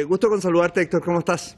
Gusto con saludarte, Héctor, ¿cómo estás?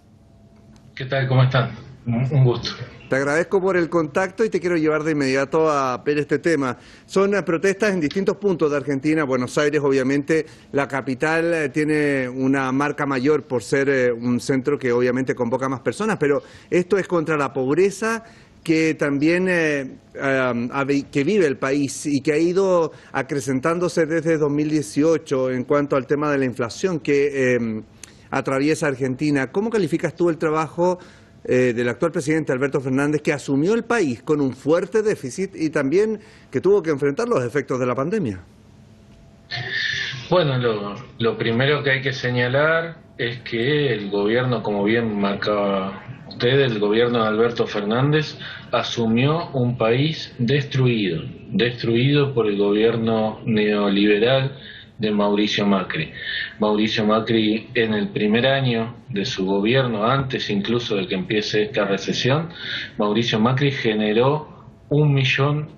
¿Qué tal? ¿Cómo están? Un gusto. Te agradezco por el contacto y te quiero llevar de inmediato a ver este tema. Son protestas en distintos puntos de Argentina. Buenos Aires, obviamente, la capital tiene una marca mayor por ser un centro que obviamente convoca más personas, pero esto es contra la pobreza que también que vive el país y que ha ido acrecentándose desde 2018 en cuanto al tema de la inflación que atraviesa Argentina. ¿Cómo calificas tú el trabajo del actual presidente Alberto Fernández, que asumió el país con un fuerte déficit y también que tuvo que enfrentar los efectos de la pandemia? Bueno, lo primero que hay que señalar es que el gobierno, como bien marcaba usted, el gobierno de Alberto Fernández asumió un país destruido por el gobierno neoliberal de Mauricio Macri. Mauricio Macri, en el primer año de su gobierno, antes incluso de que empiece esta recesión, Mauricio Macri generó 1,5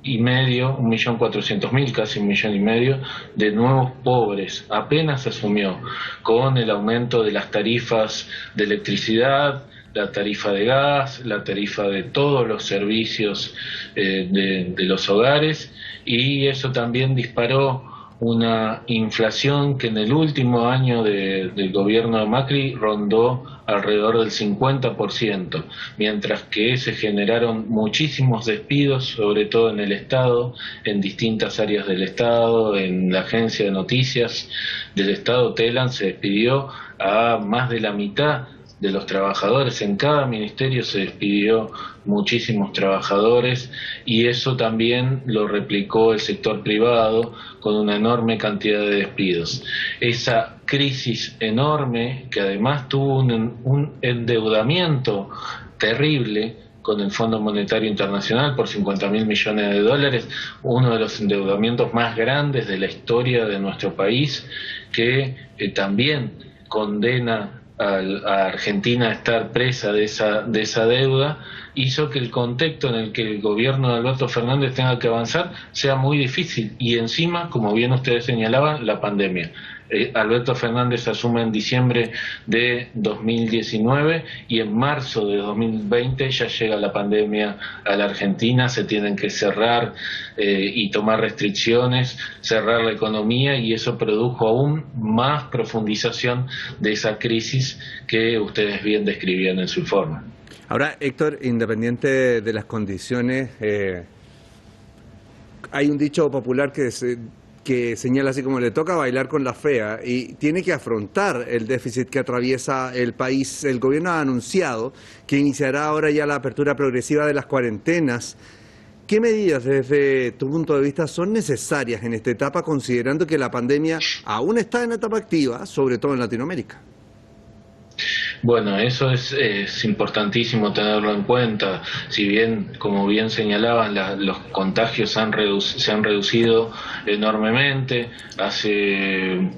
millones, 1.400.000, casi 1,5 millones de nuevos pobres. Apenas asumió, con el aumento de las tarifas de electricidad, la tarifa de gas, la tarifa de todos los servicios de los hogares, y eso también disparó una inflación que en el último año del gobierno de Macri rondó alrededor del 50%, mientras que se generaron muchísimos despidos, sobre todo en el Estado, en distintas áreas del Estado. En la agencia de noticias del Estado, Telam, se despidió a más de la mitad de los trabajadores. En cada ministerio se despidió muchísimos trabajadores, y eso también lo replicó el sector privado con una enorme cantidad de despidos. Esa crisis enorme, que además tuvo un endeudamiento terrible con el Fondo Monetario Internacional por 50.000 millones de dólares, uno de los endeudamientos más grandes de la historia de nuestro país, que también condena a Argentina a estar presa de esa deuda, hizo que el contexto en el que el gobierno de Alberto Fernández tenga que avanzar sea muy difícil, y encima, como bien ustedes señalaban, la pandemia. Alberto Fernández asume en diciembre de 2019 y en marzo de 2020 ya llega la pandemia a la Argentina. Se tienen que cerrar y tomar restricciones, cerrar la economía, y eso produjo aún más profundización de esa crisis que ustedes bien describían en su informe. Ahora, Héctor, independiente de las condiciones, hay un dicho popular que señala así como: le toca bailar con la fea, y tiene que afrontar el déficit que atraviesa el país. El gobierno ha anunciado que iniciará ahora ya la apertura progresiva de las cuarentenas. ¿Qué medidas desde tu punto de vista son necesarias en esta etapa, considerando que la pandemia aún está en etapa activa, sobre todo en Latinoamérica? Bueno, eso es importantísimo tenerlo en cuenta. Si bien, como bien señalaban, los contagios se han reducido enormemente. Hace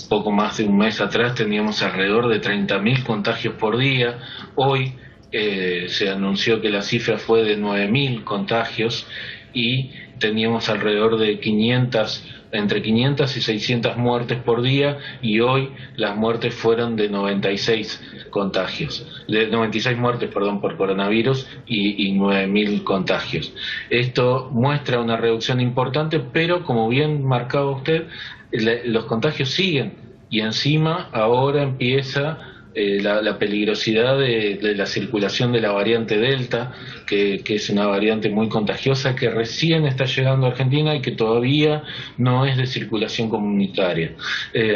poco más de un mes atrás teníamos alrededor de 30.000 contagios por día. Hoy se anunció que la cifra fue de 9.000 contagios, y teníamos alrededor de entre 500 y 600 muertes por día, y hoy las muertes fueron de 96 muertes, por coronavirus, y 9.000 contagios. Esto muestra una reducción importante, pero como bien marcaba usted, los contagios siguen, y encima ahora empieza la peligrosidad de la circulación de la variante Delta, que es una variante muy contagiosa, que recién está llegando a Argentina y que todavía no es de circulación comunitaria.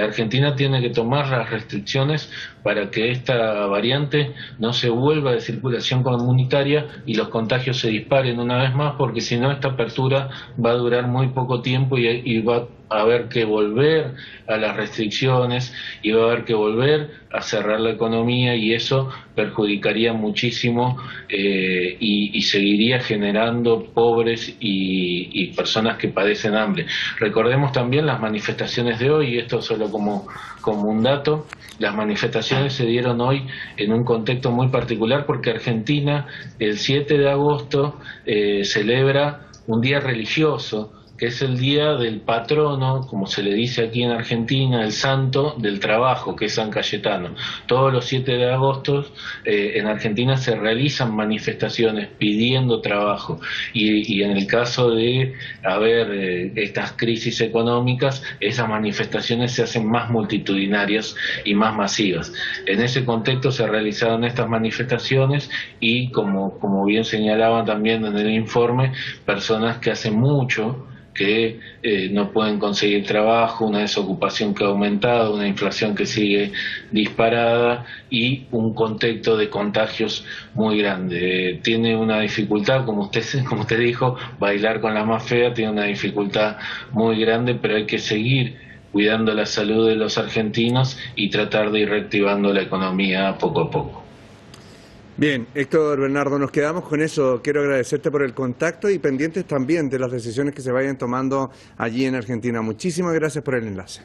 Argentina tiene que tomar las restricciones para que esta variante no se vuelva de circulación comunitaria y los contagios se disparen una vez más, porque si no, esta apertura va a durar muy poco tiempo, y va a haber que volver a las restricciones, y va a haber que volver a cerrar la economía, y eso perjudicaría muchísimo y seguiría generando pobres y personas que padecen hambre. Recordemos también las manifestaciones de hoy, y esto solo como un dato. Las manifestaciones se dieron hoy en un contexto muy particular, porque Argentina el 7 de agosto celebra un día religioso que es el día del patrono, como se le dice aquí en Argentina, el santo del trabajo, que es San Cayetano. Todos los 7 de agosto en Argentina se realizan manifestaciones pidiendo trabajo, y en el caso de haber estas crisis económicas, esas manifestaciones se hacen más multitudinarias y más masivas. En ese contexto se realizaron estas manifestaciones y, como bien señalaban también en el informe, personas que hace mucho que no pueden conseguir trabajo, una desocupación que ha aumentado, una inflación que sigue disparada y un contexto de contagios muy grande. Tiene una dificultad, como usted dijo, bailar con la más fea, tiene una dificultad muy grande, pero hay que seguir cuidando la salud de los argentinos y tratar de ir reactivando la economía poco a poco. Bien, Héctor Bernardo, nos quedamos con eso. Quiero agradecerte por el contacto y pendientes también de las decisiones que se vayan tomando allí en Argentina. Muchísimas gracias por el enlace.